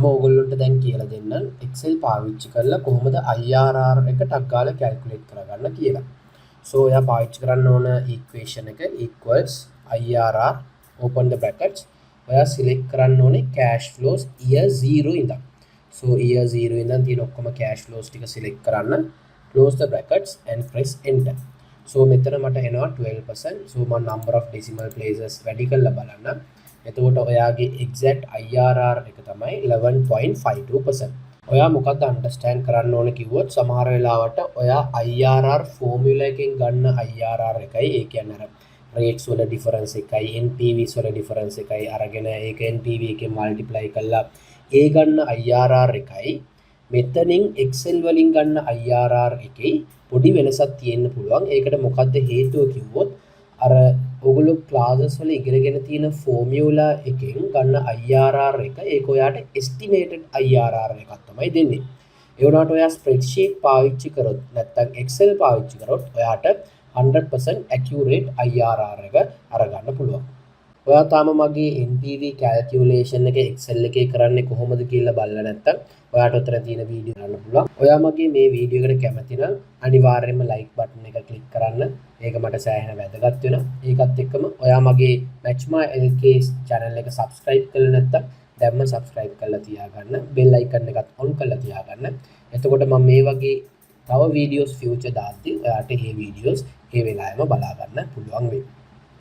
මම ඔයගොල්ලන්ට දැන් කියලා දෙන්නම් Excel පාවිච්චි කරලා කොහොමද IRR එක ටක් ගාලා කැල්කියුලේට් කරගන්න කියලා. So ඔයා පාවිච්චි කරන්න ඕන equation එක equals IRR open the brackets. ඔයා select කරන්න ඕනේ cash flows year 0 ඉඳන්. So year 0 ඉඳන් තියෙන ඔක්කොම cash flows ටික select කරන්න. Close the brackets and press enter. So මෙතන මට එනවා 12%. So මම number of decimal places වැඩි කරලා බලන්න. එතකොට ඔයාගේ exact IRR එක තමයි 11.52%. ඔයා මොකක්ද understand කරන්න ඕන කිව්වොත් සමහර වෙලාවට ඔයා IRR formula එකෙන් ගන්න IRR එකයි ඒ කියන්නේ අර rates වල difference එකයි NPVs වල difference එකයි අරගෙන ඒක NPV එකෙන් multiply කරලා ඒ ගන්න IRR එකයි මෙතනින් Excel වලින් ගන්න IRR එකේ පොඩි වෙනසක් තියෙන්න පුළුවන්. ඒකට මොකද්ද හේතුව කිව්වොත් අර ඔයගොල්ලෝ ක්ලාසස් වල ඉගෙනගෙන තියෙන ෆෝමියුලා එකෙන් ගන්න IRR එක ඒක ඔයාට estimated IRR එකක් තමයි දෙන්නේ. ඒ වුණාට ඔයා ස්ප්‍රෙඩ්ෂීට් පාවිච්චි කරොත් නැත්නම් Excel පාවිච්චි කරොත් ඔයාට 100% accurate IRR එක අරගන්න පුළුවන්. ඔයා තාම මගේ NPV calculation එක Excel එකේ කරන්නේ කොහොමද කියලා බලලා නැත්නම් ඔයාට උතර තියෙන වීඩියෝ බලන්න පුළුවන්. ඔයා මගේ මේ වීඩියෝ එකට කැමති නම් අනිවාර්යයෙන්ම like button එක click කරන්න. ඒක මට සෑහෙන වැදගත් වෙනවා. ඒකත් එක්කම ඔයා මගේ Match My LK channel එක subscribe කරලා නැත්නම් දැන්ම subscribe කරලා තියාගන්න. bell icon එකත් on කරලා තියාගන්න. එතකොට මම මේ වගේ තව videos future දාද්දි ඔයාට මේ videos ඒ වෙලාවෙම බලා ගන්න පුළුවන් වෙයි.